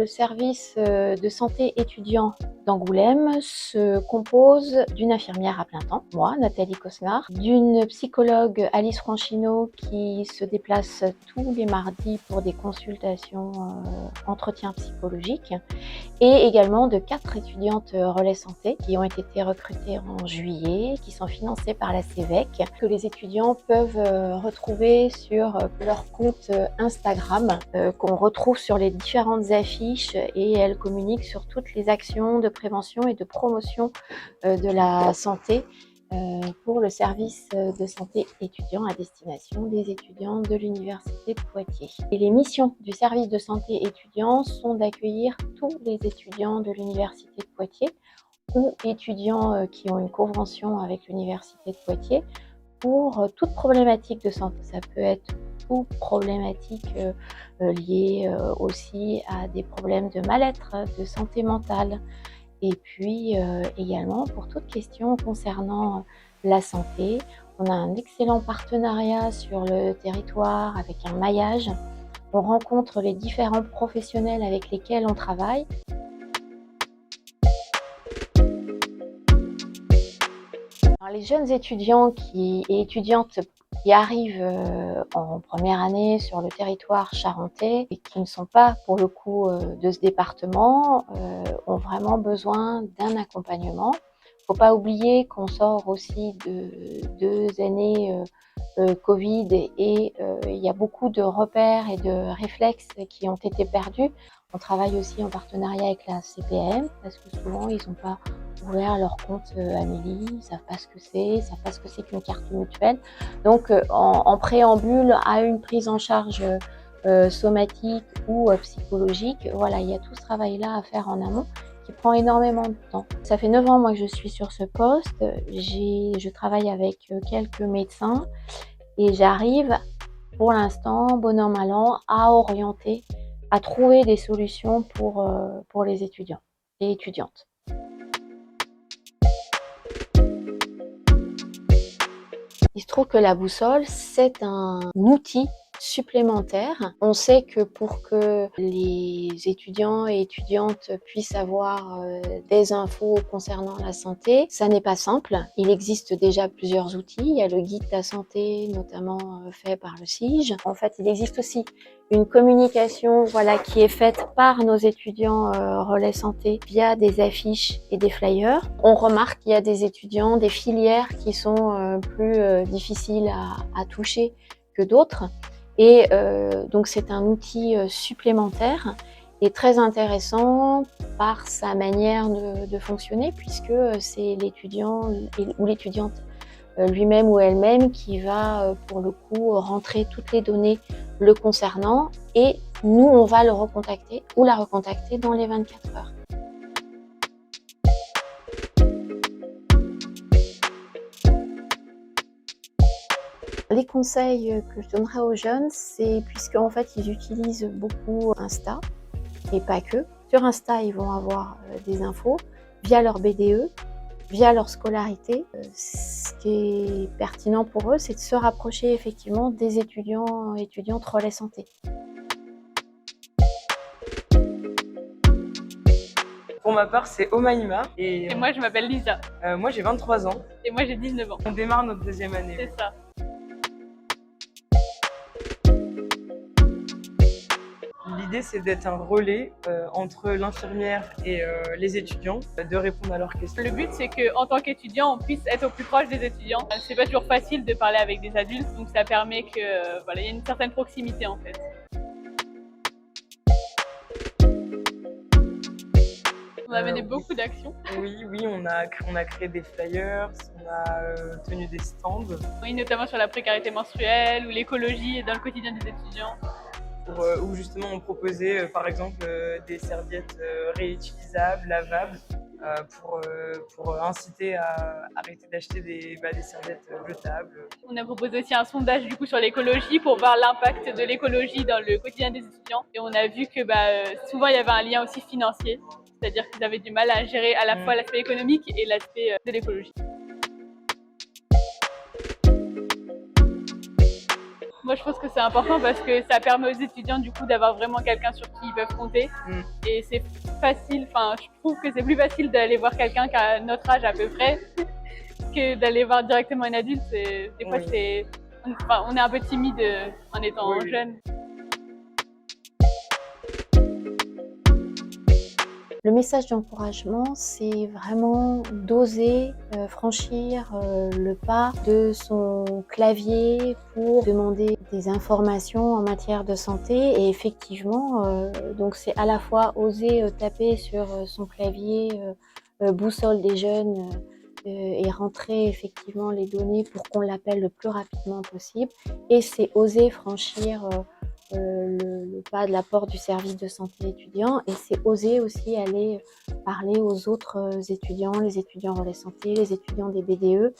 Le service de santé étudiant d'Angoulême se compose d'une infirmière à plein temps, moi, Nathalie Cosnard, d'une psychologue, Alice Franchino, qui se déplace tous les mardis pour des consultations entretien psychologique, et également de 4 étudiantes relais santé qui ont été recrutées en juillet, qui sont financées par la CEVEC, que les étudiants peuvent retrouver sur leur compte Instagram, qu'on retrouve sur les différentes affiches, et elles communiquent sur toutes les actions de prévention et de promotion de la santé pour le service de santé étudiant à destination des étudiants de l'Université de Poitiers. Et les missions du service de santé étudiant sont d'accueillir tous les étudiants de l'Université de Poitiers ou étudiants qui ont une convention avec l'Université de Poitiers pour toute problématique de santé. Ça peut être toute problématique liée aussi à des problèmes de mal-être, de santé mentale, et puis également pour toute question concernant la santé. On a un excellent partenariat sur le territoire avec un maillage. On rencontre les différents professionnels avec lesquels on travaille. Alors, les jeunes étudiants et étudiantes qui arrivent en première année sur le territoire charentais et qui ne sont pas pour le coup de ce département ont vraiment besoin d'un accompagnement. Il ne faut pas oublier qu'on sort aussi de 2 années Covid et il y a beaucoup de repères et de réflexes qui ont été perdus. On travaille aussi en partenariat avec la CPM parce que souvent ils n'ont pas ouvert leur compte Amélie, ils ne savent pas ce que c'est, ils ne savent pas ce que c'est qu'une carte mutuelle. Donc en préambule à une prise en charge somatique ou psychologique, voilà, il y a tout ce travail-là à faire en amont qui prend énormément de temps. Ça fait 9 ans moi que je suis sur ce poste, je travaille avec quelques médecins et j'arrive pour l'instant, bon an mal an, à orienter, à trouver des solutions pour les étudiants et étudiantes. Il se trouve que la boussole, c'est un outil supplémentaire. On sait que pour que les étudiants et étudiantes puissent avoir des infos concernant la santé, ça n'est pas simple. Il existe déjà plusieurs outils. Il y a le guide de la santé, notamment fait par le CIGE. En fait, il existe aussi une communication qui est faite par nos étudiants relais santé via des affiches et des flyers. On remarque qu'il y a des étudiants, des filières qui sont plus difficiles à toucher que d'autres. Et donc c'est un outil supplémentaire et très intéressant par sa manière de fonctionner, puisque c'est l'étudiant ou l'étudiante lui-même ou elle-même qui va pour le coup rentrer toutes les données le concernant, et nous on va le recontacter ou la recontacter dans les 24 heures. Les conseils que je donnerais aux jeunes, c'est puisqu'en fait ils utilisent beaucoup Insta, et pas que. Sur Insta, ils vont avoir des infos via leur BDE, via leur scolarité. Ce qui est pertinent pour eux, c'est de se rapprocher effectivement des étudiants et étudiantes relais santé. Pour ma part, c'est Omaïma. Et moi, je m'appelle Lisa. Moi, j'ai 23 ans. Et moi, j'ai 19 ans. On démarre notre 2e année. C'est ça. L'idée, c'est d'être un relais entre l'infirmière et les étudiants, de répondre à leurs questions. Le but, c'est qu'en tant qu'étudiant, on puisse être au plus proche des étudiants. C'est pas toujours facile de parler avec des adultes, donc ça permet qu'il y ait une certaine proximité en fait. On a mené beaucoup d'actions. Oui, on a créé des flyers, on a tenu des stands. Oui, notamment sur la précarité menstruelle ou l'écologie dans le quotidien des étudiants. Où justement on proposait par exemple des serviettes réutilisables, lavables, pour inciter à arrêter d'acheter des serviettes jetables. On a proposé aussi un sondage du coup sur l'écologie pour voir l'impact de l'écologie dans le quotidien des étudiants. Et on a vu que souvent il y avait un lien aussi financier, c'est-à-dire qu'ils avaient du mal à gérer à la fois l'aspect économique et l'aspect de l'écologie. Moi, je pense que c'est important parce que ça permet aux étudiants du coup d'avoir vraiment quelqu'un sur qui ils peuvent compter. Et c'est facile, enfin, je trouve que c'est plus facile d'aller voir quelqu'un qu'à notre âge à peu près que d'aller voir directement un adulte. Des fois, Oui. on est un peu timide en étant Oui. jeune. Le message d'encouragement, c'est vraiment d'oser franchir le pas de son clavier pour demander des informations en matière de santé. Et effectivement, donc c'est à la fois oser taper sur son clavier boussole des jeunes et rentrer effectivement les données pour qu'on l'appelle le plus rapidement possible. Et c'est oser franchir le pas de la porte du service de santé étudiant, et c'est oser aussi aller parler aux autres étudiants, les étudiants relais santé, les étudiants des BDE,